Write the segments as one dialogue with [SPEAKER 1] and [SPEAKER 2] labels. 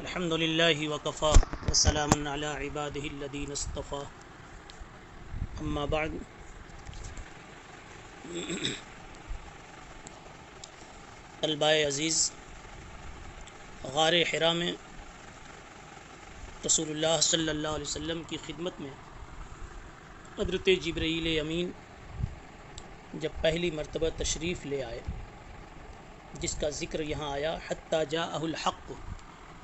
[SPEAKER 1] الحمد للہ وکفا وسلام علی عبادہ الذین اصطفیٰ اما بعد۔ طلباء عزیز، غار حرا میں رسول اللہ صلی اللہ علیہ وسلم کی خدمت میں حضرت جبرائیل امین جب پہلی مرتبہ تشریف لے آئے، جس کا ذکر یہاں آیا، حتی جاءہ الحق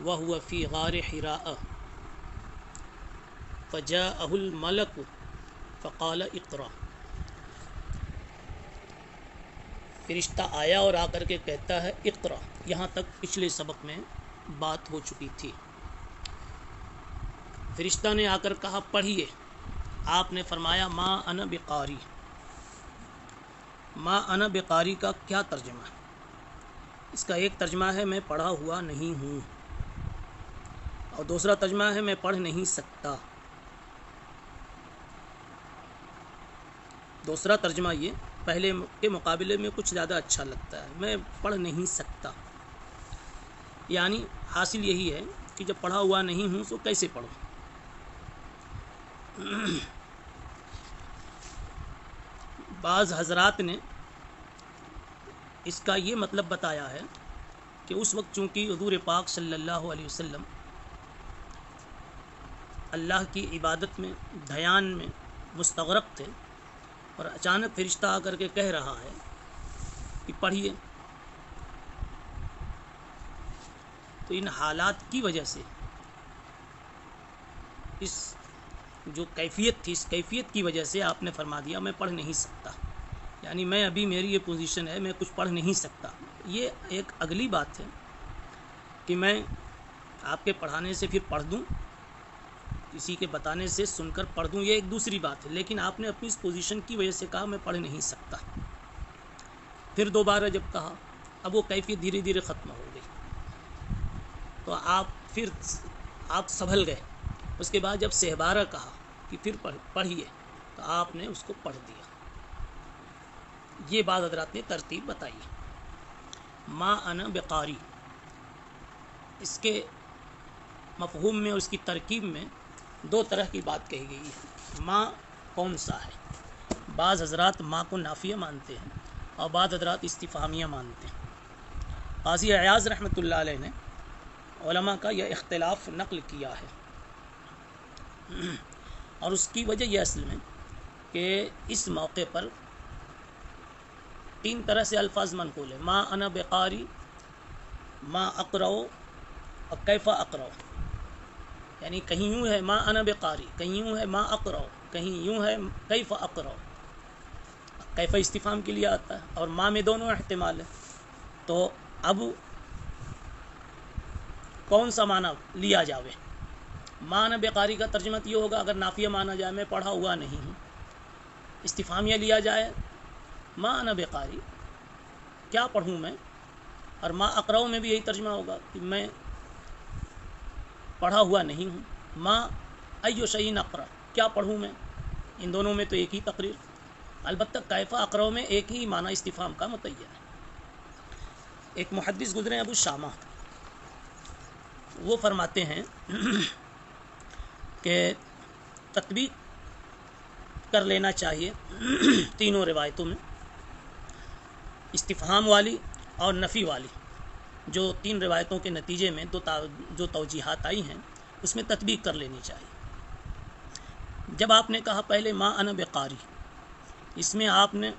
[SPEAKER 1] وہو فی غار حراء فجاءہ الملک فقال اقرأ۔ فرشتہ آیا اور آ کر کے کہتا ہے اقرأ۔ یہاں تک پچھلے سبق میں بات ہو چکی تھی۔ فرشتہ نے آ کر کہا پڑھیے۔ آپ نے فرمایا ما انا بقاری۔ ما انا بقاری کا کیا ترجمہ ہے؟ اس کا ایک ترجمہ ہے میں پڑھا ہوا نہیں ہوں، اور دوسرا ترجمہ ہے میں پڑھ نہیں سکتا۔ دوسرا ترجمہ یہ پہلے کے مقابلے میں کچھ زیادہ اچھا لگتا ہے، میں پڑھ نہیں سکتا، یعنی حاصل یہی ہے کہ جب پڑھا ہوا نہیں ہوں تو کیسے پڑھوں۔ بعض حضرات نے اس کا یہ مطلب بتایا ہے کہ اس وقت چونکہ حضور پاک صلی اللہ علیہ وسلم اللہ کی عبادت میں، دھیان میں مستغرق تھے، اور اچانک فرشتہ آ کر کے کہہ رہا ہے کہ پڑھیے، تو ان حالات کی وجہ سے، اس جو کیفیت تھی، اس کیفیت کی وجہ سے آپ نے فرما دیا میں پڑھ نہیں سکتا، یعنی میں ابھی میری یہ پوزیشن ہے، میں کچھ پڑھ نہیں سکتا۔ یہ ایک اگلی بات ہے کہ میں آپ کے پڑھانے سے پھر پڑھ دوں، کسی کے بتانے سے سن کر پڑھ دوں، یہ ایک دوسری بات ہے، لیکن آپ نے اپنی اس پوزیشن کی وجہ سے کہا میں پڑھ نہیں سکتا۔ پھر دوبارہ جب کہا، اب وہ کیفیت دھیرے دھیرے ختم ہو گئی، تو آپ سنبھل گئے۔ اس کے بعد جب سہبارہ کہا کہ پھر پڑھیے، تو آپ نے اس کو پڑھ دیا۔ یہ بعض حضرات نے ترتیب بتائی ہے۔ ما انا بقاری، اس کے مفہوم میں اور اس کی ترکیب میں دو طرح کی بات کہی گئی ہے۔ ما کون سا ہے؟ بعض حضرات ما کو نافیہ مانتے ہیں اور بعض حضرات استفہامیہ مانتے ہیں۔ قاضی عیاض رحمۃ اللہ علیہ نے علماء کا یہ اختلاف نقل کیا ہے، اور اس کی وجہ یہ اصل میں کہ اس موقع پر تین طرح سے الفاظ منقول ہیں: ما انا بقاری، ما اقرأ اور کیف اقرأ۔ یعنی کہیں یوں ہے ما انا بقاری، کہیں یوں ہے ما اقرأ، کہیں یوں ہے کیف اقرأ۔ کیف استفہام کے لیے آتا ہے اور ما میں دونوں احتمال ہے، تو اب کون سا معنی لیا جاوے؟ ما انا بقاری کا ترجمہ یہ ہوگا اگر نافیہ مانا جائے میں پڑھا ہوا نہیں ہوں، استفہامیہ لیا جائے ما انا بقاری کیا پڑھوں میں، اور ما اقرأ میں بھی یہی ترجمہ ہوگا کہ میں پڑھا ہوا نہیں ہوں۔ ما ای شیء اقرأ، کیا پڑھوں میں، ان دونوں میں تو ایک ہی تقریر، البتہ کیف اقرأ میں ایک ہی معنی استفہام کا متعین ہے۔ ایک محدث گزرے ابو شامہ، وہ فرماتے ہیں کہ تطبیق کر لینا چاہیے تینوں روایتوں میں، استفہام والی اور نفی والی، جو تین روایتوں کے نتیجے میں جو توجیحات آئی ہیں اس میں تطبیق کر لینی چاہیے۔ جب آپ نے کہا پہلے ما انا بقاری، اس میں آپ نے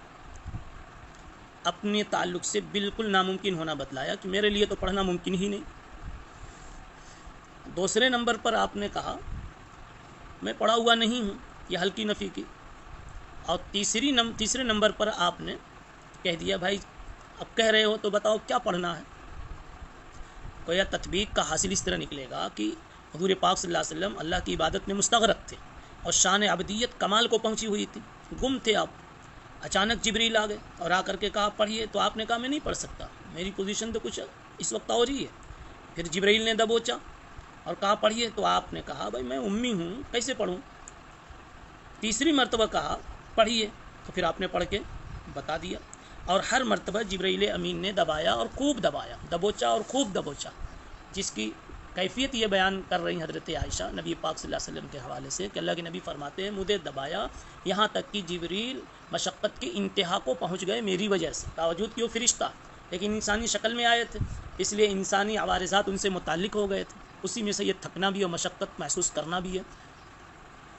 [SPEAKER 1] اپنے تعلق سے بالکل ناممکن ہونا بتلایا کہ میرے لیے تو پڑھنا ممکن ہی نہیں۔ دوسرے نمبر پر آپ نے کہا میں پڑھا ہوا نہیں ہوں، یہ ہلکی نفی کی، اور تیسرے نمبر پر آپ نے کہہ دیا بھائی اب کہہ رہے ہو تو بتاؤ کیا پڑھنا ہے۔ گویا تطبیق کا حاصل اس طرح نکلے گا کہ حضور پاک صلی اللہ علیہ وسلم اللہ کی عبادت میں مستغرق تھے اور شان عبدیت کمال کو پہنچی ہوئی تھی، گم تھے آپ، اچانک جبریل آ گئے اور آ کر کے کہا پڑھیے، تو آپ نے کہا میں نہیں پڑھ سکتا، میری پوزیشن تو کچھ اس وقت اور ہی ہے۔ پھر جبریل نے دبوچا اور کہا پڑھیے، تو آپ نے کہا بھائی میں امی ہوں کیسے پڑھوں۔ تیسری مرتبہ کہا پڑھیے، تو پھر آپ نے پڑھ کے بتا دیا، اور ہر مرتبہ جبرائیل امین نے دبایا اور خوب دبایا، دبوچا اور خوب دبوچا، جس کی کیفیت یہ بیان کر رہی حضرت عائشہ نبی پاک صلی اللہ علیہ وسلم کے حوالے سے کہ اللہ کے نبی فرماتے ہیں مجھے دبایا یہاں تک کہ جبریل مشقت کی انتہا کو پہنچ گئے میری وجہ سے، باوجود کہ وہ فرشتہ لیکن انسانی شکل میں آئے تھے، اس لیے انسانی عوارضات ان سے متعلق ہو گئے تھے، اسی میں سے یہ تھکنا بھی اور مشقت محسوس کرنا بھی ہے۔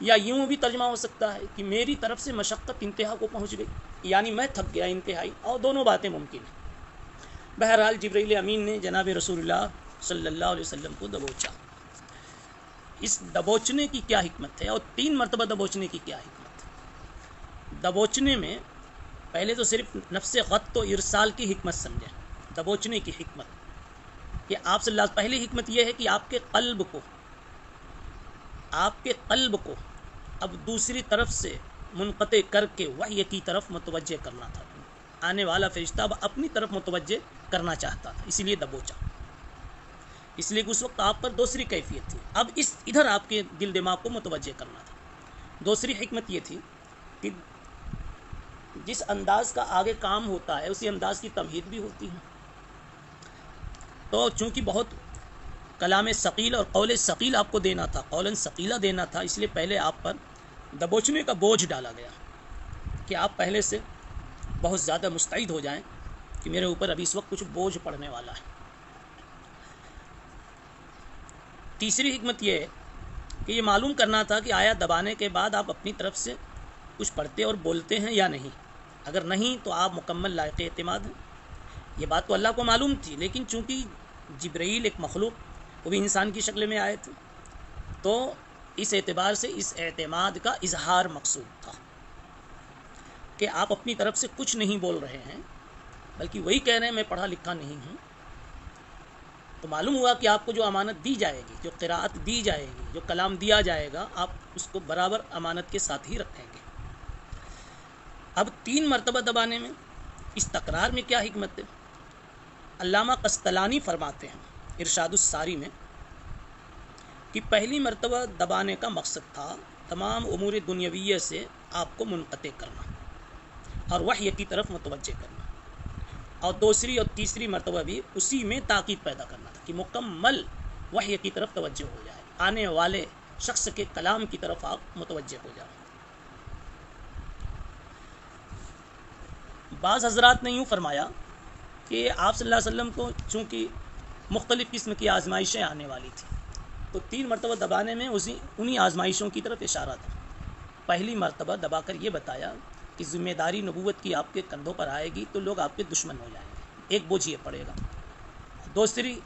[SPEAKER 1] یا یوں بھی ترجمہ ہو سکتا ہے کہ میری طرف سے مشقت انتہا کو پہنچ گئی، یعنی میں تھک گیا انتہائی، اور دونوں باتیں ممکن ہیں۔ بہرحال جبرائیل امین نے جناب رسول اللہ صلی اللہ علیہ وسلم کو دبوچا۔ اس دبوچنے کی کیا حکمت ہے اور 3 مرتبہ دبوچنے کی کیا حکمت ہے؟ دبوچنے میں پہلے تو صرف نفس غط و ارسال کی حکمت سمجھیں، دبوچنے کی حکمت کہ آپ صلی اللہ، پہلی حکمت یہ ہے کہ آپ کے قلب کو اب دوسری طرف سے منقطع کر کے وحی کی طرف متوجہ کرنا تھا، آنے والا فرشتہ اب اپنی طرف متوجہ کرنا چاہتا تھا، اسی لیے دبوچا، اس لیے کہ اس وقت آپ پر دوسری کیفیت تھی، اب ادھر آپ کے دل دماغ کو متوجہ کرنا تھا۔ دوسری حکمت یہ تھی کہ جس انداز کا آگے کام ہوتا ہے اسی انداز کی تمہید بھی ہوتی ہے، تو چونکہ بہت کلام ثقیل اور قول ثقیل آپ کو دینا تھا، قولاً ثقیلہ دینا تھا، اس لیے پہلے آپ پر دبوچنے کا بوجھ ڈالا گیا کہ آپ پہلے سے بہت زیادہ مستعد ہو جائیں کہ میرے اوپر ابھی اس وقت کچھ بوجھ پڑنے والا ہے۔ تیسری حکمت یہ ہے کہ یہ معلوم کرنا تھا کہ آیا دبانے کے بعد آپ اپنی طرف سے کچھ پڑھتے اور بولتے ہیں یا نہیں، اگر نہیں تو آپ مکمل لائق اعتماد ہیں۔ یہ بات تو اللہ کو معلوم تھی، لیکن چونکہ جبرائیل ایک مخلوق وہ بھی انسان کی شکل میں آئے تھے، تو اس اعتبار سے اس اعتماد کا اظہار مقصود تھا کہ آپ اپنی طرف سے کچھ نہیں بول رہے ہیں بلکہ وہی کہہ رہے ہیں میں پڑھا لکھا نہیں ہوں۔ تو معلوم ہوا کہ آپ کو جو امانت دی جائے گی، جو قراءت دی جائے گی، جو کلام دیا جائے گا، آپ اس کو برابر امانت کے ساتھ ہی رکھیں گے۔ اب 3 مرتبہ دبانے میں اس تکرار میں کیا حکمت ہے؟ علامہ قسطلانی فرماتے ہیں ارشاد الساری میں کہ پہلی مرتبہ دبانے کا مقصد تھا تمام امور دنیاویہ سے آپ کو منقطع کرنا اور وحی کی طرف متوجہ کرنا، اور دوسری اور تیسری مرتبہ بھی اسی میں تاکید پیدا کرنا تھا کہ مکمل وحی کی طرف توجہ ہو جائے، آنے والے شخص کے کلام کی طرف آپ متوجہ ہو جائیں۔ بعض حضرات نے یوں فرمایا کہ آپ صلی اللہ علیہ وسلم کو چونکہ مختلف قسم کی آزمائشیں آنے والی تھیں، تو 3 مرتبہ دبانے میں انہی آزمائشوں کی طرف اشارہ تھا۔ پہلی مرتبہ دبا کر یہ بتایا کہ ذمہ داری نبوت کی آپ کے کندھوں پر آئے گی تو لوگ آپ کے دشمن ہو جائیں گے، ایک بوجھ یہ پڑے گا۔ دوسری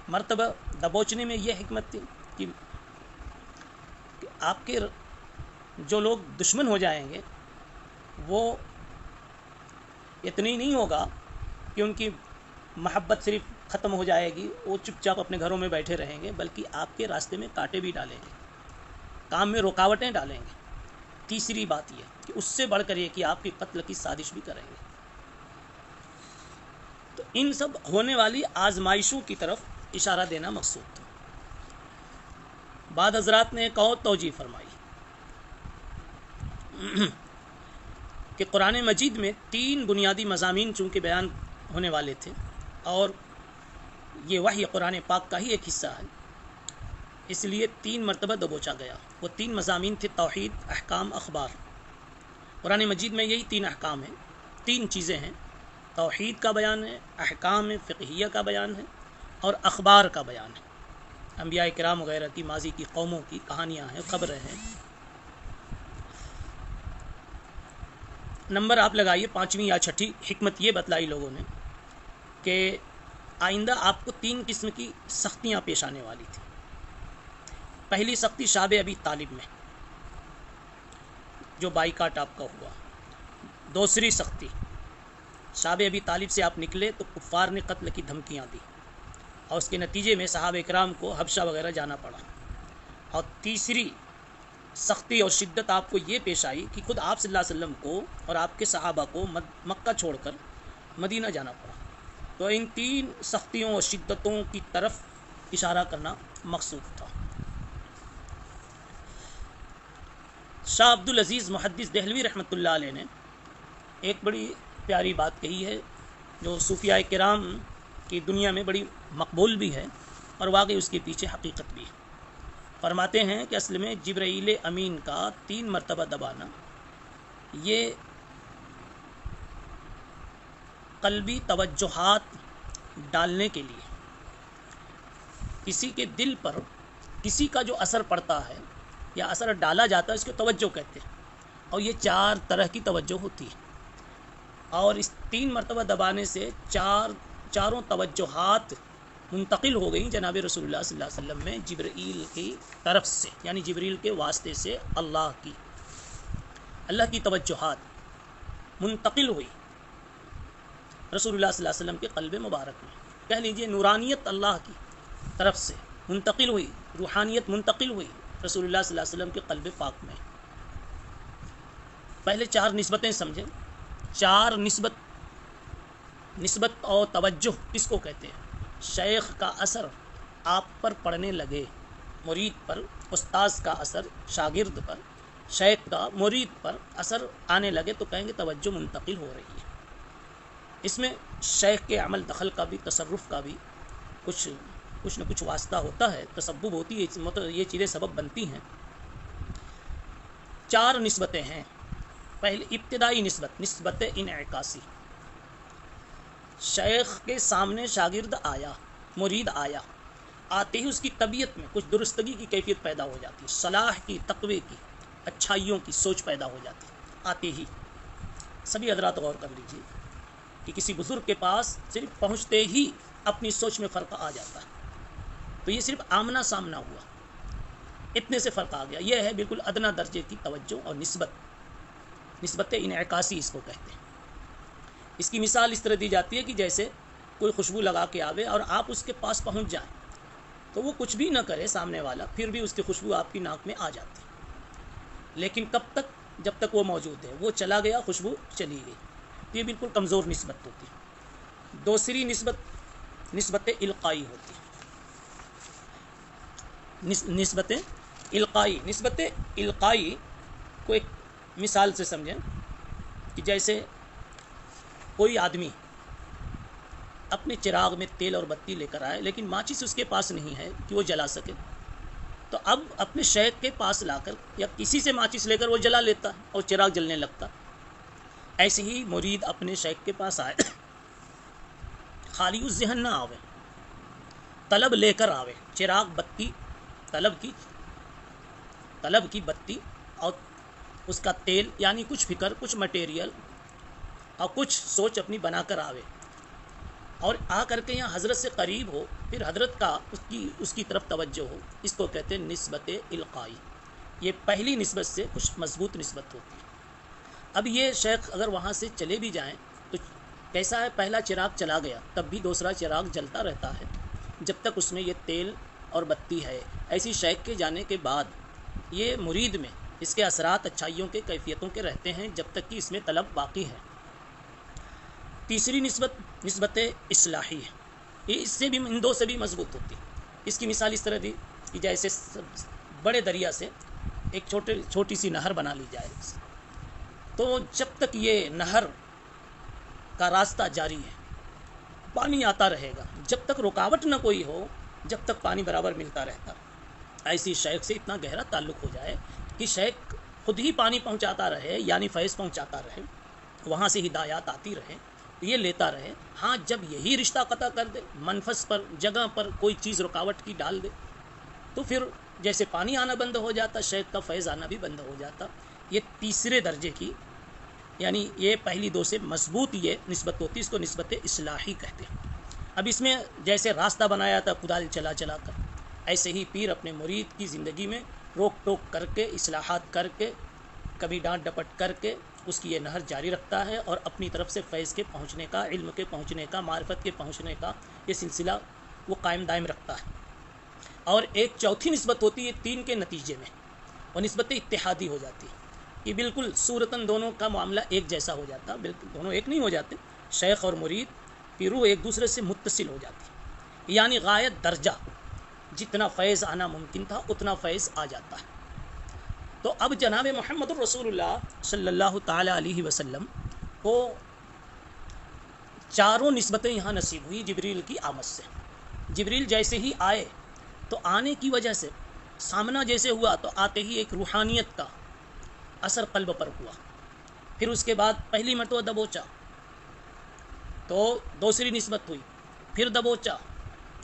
[SPEAKER 1] مرتبہ دبوچنے میں یہ حکمت تھی کہ آپ کے جو لوگ دشمن ہو جائیں گے وہ اتنی نہیں ہوگا کہ ان کی محبت صرف ختم ہو جائے گی، وہ چپ چاپ اپنے گھروں میں بیٹھے رہیں گے، بلکہ آپ کے راستے میں کانٹے بھی ڈالیں گے، کام میں رکاوٹیں ڈالیں گے۔ تیسری بات یہ کہ اس سے بڑھ کر یہ کہ آپ کی قتل کی سازش بھی کریں گے۔ تو ان سب ہونے والی آزمائشوں کی طرف اشارہ دینا مقصود تھا۔ بعض حضرات نے ایک اور توجیہ فرمائی کہ قرآن مجید میں 3 بنیادی مضامین چونکہ بیان ہونے والے تھے اور یہ وحی قرآن پاک کا ہی ایک حصہ ہے، اس لیے 3 مرتبہ دبوچا گیا۔ وہ 3 مضامین تھے: توحید، احکام، اخبار۔ قرآن مجید میں یہی 3 احکام ہیں، 3 چیزیں ہیں: توحید کا بیان ہے، احکام فقہیہ کا بیان ہے، اور اخبار کا بیان ہے۔ انبیاء کرام وغیرہ کی ماضی کی قوموں کی کہانیاں ہیں، خبریں ہیں۔ نمبر آپ لگائیے 5ویں یا 6ٹھی حکمت یہ بتلائی لوگوں نے کہ آئندہ آپ کو 3 قسم کی سختیاں پیش آنے والی تھی۔ پہلی سختی شعب ابی طالب میں جو بائیکاٹ آپ کا ہوا۔ دوسری سختی شعب ابی طالب سے آپ نکلے تو کفار نے قتل کی دھمکیاں دی اور اس کے نتیجے میں صحابہ کرام کو حبشہ وغیرہ جانا پڑا۔ اور تیسری سختی اور شدت آپ کو یہ پیش آئی کہ خود آپ صلی اللہ علیہ وسلم کو اور آپ کے صحابہ کو مکہ چھوڑ کر مدینہ جانا پڑا۔ تو ان 3 سختیوں اور شدتوں کی طرف اشارہ کرنا مقصود تھا۔ شاہ عبد العزیز محدث دہلوی رحمۃ اللہ علیہ نے ایک بڑی پیاری بات کہی ہے جو صوفیاء کرام کی دنیا میں بڑی مقبول بھی ہے اور واقعی اس کے پیچھے حقیقت بھی ہے۔ فرماتے ہیں کہ اصل میں جبرائیل امین کا 3 مرتبہ دبانا یہ قلبی توجہات ڈالنے کے لیے، کسی کے دل پر کسی کا جو اثر پڑتا ہے یا اثر ڈالا جاتا ہے اس کو توجہ کہتے ہیں، اور یہ 4 طرح کی توجہ ہوتی ہے، اور اس 3 مرتبہ دبانے سے چاروں توجہات منتقل ہو گئیں جناب رسول اللہ صلی اللہ علیہ وسلم میں جبرائیل کی طرف سے، یعنی جبریل کے واسطے سے اللہ کی توجہات منتقل ہوئی رسول اللہ صلی اللہ علیہ وسلم کے قلب مبارک میں، کہہ لیجئے نورانیت اللہ کی طرف سے منتقل ہوئی، روحانیت منتقل ہوئی رسول اللہ صلی اللہ علیہ وسلم کے قلب پاک میں۔ پہلے 4 نسبتیں سمجھیں۔ 4 نسبت اور توجہ کس کو کہتے ہیں؟ شیخ کا اثر آپ پر پڑنے لگے، مرید پر، استاذ کا اثر شاگرد پر، شیخ کا مرید پر اثر آنے لگے تو کہیں گے توجہ منتقل ہو رہی ہے۔ اس میں شیخ کے عمل دخل کا بھی، تصرف کا بھی کچھ نہ کچھ واسطہ ہوتا ہے، تسبب ہوتی ہے، مطلب یہ چیزیں سبب بنتی ہیں۔ 4 نسبتیں ہیں۔ پہلی ابتدائی نسبت انعکاسی، شیخ کے سامنے شاگرد آیا، مرید آیا، آتے ہی اس کی طبیعت میں کچھ درستگی کی کیفیت پیدا ہو جاتی ہے، صلاح کی، تقوی کی، اچھائیوں کی سوچ پیدا ہو جاتی ہے آتے ہی۔ سبھی حضرات غور کر لیجیے کہ کسی بزرگ کے پاس صرف پہنچتے ہی اپنی سوچ میں فرق آ جاتا ہے، تو یہ صرف آمنا سامنا ہوا، اتنے سے فرق آ گیا۔ یہ ہے بالکل ادنا درجے کی توجہ اور نسبت انعکاسی اس کو کہتے ہیں۔ اس کی مثال اس طرح دی جاتی ہے کہ جیسے کوئی خوشبو لگا کے آوے اور آپ اس کے پاس پہنچ جائیں تو وہ کچھ بھی نہ کرے سامنے والا، پھر بھی اس کی خوشبو آپ کی ناک میں آ جاتی، لیکن کب تک؟ جب تک وہ موجود ہے، وہ چلا گیا خوشبو چلی گئی، یہ بالکل کمزور نسبت ہوتی ہے۔ دوسری نسبت القائی ہوتی ہے، نسبت القائی کو ایک مثال سے سمجھیں کہ جیسے کوئی آدمی اپنے چراغ میں تیل اور بتی لے کر آئے لیکن ماچس اس کے پاس نہیں ہے کہ وہ جلا سکے، تو اب اپنے شیخ کے پاس لا کر یا کسی سے ماچس لے کر وہ جلا لیتا ہے اور چراغ جلنے لگتا۔ ایسے ہی مرید اپنے شیخ کے پاس آئے، خالی اس ذہن نہ آوے، طلب لے کر آوے، چراغ بتی، طلب کی بتی اور اس کا تیل، یعنی کچھ فکر، کچھ مٹیریل اور کچھ سوچ اپنی بنا کر آوے، اور آ کر کے یہاں حضرت سے قریب ہو، پھر حضرت کا اس کی طرف توجہ ہو، اس کو کہتے ہیں نسبت القائی۔ یہ پہلی نسبت سے کچھ مضبوط نسبت ہوتی ہے۔ اب یہ شیخ اگر وہاں سے چلے بھی جائیں تو کیسا ہے؟ پہلا چراغ چلا گیا تب بھی دوسرا چراغ جلتا رہتا ہے جب تک اس میں یہ تیل اور بتی ہے۔ ایسی شیخ کے جانے کے بعد یہ مرید میں اس کے اثرات اچھائیوں کے، کیفیتوں کے رہتے ہیں جب تک کہ اس میں طلب باقی ہے۔ تیسری نسبت اصلاحی ہے، یہ اس سے بھی، ان 2 سے بھی مضبوط ہوتی ہے۔ اس کی مثال اس طرح دی کہ جیسے بڑے دریا سے ایک چھوٹی سی نہر بنا لی جائے، تو جب تک یہ نہر کا راستہ جاری ہے پانی آتا رہے گا، جب تک رکاوٹ نہ کوئی ہو، جب تک پانی برابر ملتا رہتا۔ ایسی شیخ سے اتنا گہرا تعلق ہو جائے کہ شیخ خود ہی پانی پہنچاتا رہے، یعنی فیض پہنچاتا رہے، وہاں سے ہدایات آتی رہے، یہ لیتا رہے۔ ہاں جب یہی رشتہ قطع کر دے، منفذ پر، جگہ پر کوئی چیز رکاوٹ کی ڈال دے، تو پھر جیسے پانی آنا بند ہو جاتا، شیخ کا فیض آنا بھی بند ہو جاتا۔ یہ تیسرے درجے کی، یعنی یہ پہلی 2 سے مضبوط یہ نسبت ہوتی، اس کو نسبت اصلاحی کہتے ہیں۔ اب اس میں جیسے راستہ بنایا تھا کدال چلا کر، ایسے ہی پیر اپنے مرید کی زندگی میں روک ٹوک کر کے، اصلاحات کر کے، کبھی ڈانٹ ڈپٹ کر کے اس کی یہ نہر جاری رکھتا ہے، اور اپنی طرف سے فیض کے پہنچنے کا، علم کے پہنچنے کا، معرفت کے پہنچنے کا یہ سلسلہ وہ قائم دائم رکھتا ہے۔ اور ایک چوتھی نسبت ہوتی ہے 3 کے نتیجے میں، وہ نسبت اتحادی ہو جاتی ہے کہ بالکل صورتاً دونوں کا معاملہ ایک جیسا ہو جاتا، بالکل دونوں ایک نہیں ہو جاتے، شیخ اور مرید کی روح ایک دوسرے سے متصل ہو جاتی، یعنی غایت درجہ جتنا فیض آنا ممکن تھا اتنا فیض آ جاتا ہے۔ تو اب جناب محمد الرسول اللہ صلی اللہ تعالی علیہ وسلم کو 4 نسبتیں یہاں نصیب ہوئی جبریل کی آمد سے۔ جبریل جیسے ہی آئے تو آنے کی وجہ سے سامنا جیسے ہوا تو آتے ہی ایک روحانیت کا اثر قلب پر ہوا. پھر اس کے بعد پہلی مرتبہ دبوچا تو دوسری نسبت ہوئی، پھر دبوچا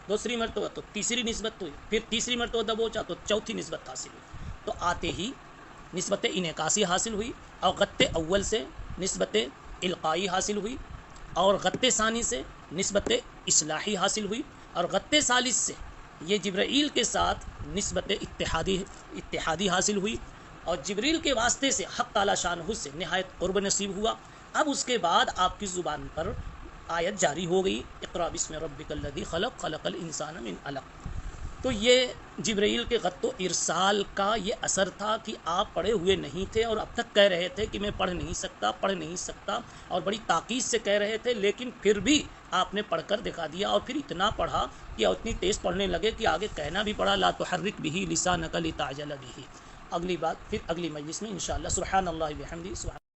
[SPEAKER 1] دوسری مرتبہ تو تیسری نسبت ہوئی، پھر تیسری مرتبہ دبوچا تو چوتھی نسبت حاصل ہوئی. تو آتے ہی نسبت انعکاسی حاصل ہوئی اور خط اول سے نسبت القائی حاصل ہوئی اور خط ثانی سے نسبت اصلاحی حاصل ہوئی اور خط ثالث سے یہ جبرائیل کے ساتھ نسبت اتحادی حاصل ہوئی اور جبریل کے واسطے سے حق تعالی شانہ سے نہایت قرب نصیب ہوا. اب اس کے بعد آپ کی زبان پر آیت جاری ہو گئی، اقرا بسم ربک الذی خلق خلق الانسان من علق. تو یہ جبرائیل کے خط و ارسال کا یہ اثر تھا کہ آپ پڑھے ہوئے نہیں تھے اور اب تک کہہ رہے تھے کہ میں پڑھ نہیں سکتا اور بڑی تاکید سے کہہ رہے تھے، لیکن پھر بھی آپ نے پڑھ کر دکھا دیا اور پھر اتنا پڑھا کہ اتنی تیز پڑھنے لگے کہ آگے کہنا بھی پڑا لا تحرک بہ لسانک لتعجل بہ. اگلی بات پھر اگلی مجلس میں انشاءاللہ. سبحان اللہ بحمدہ.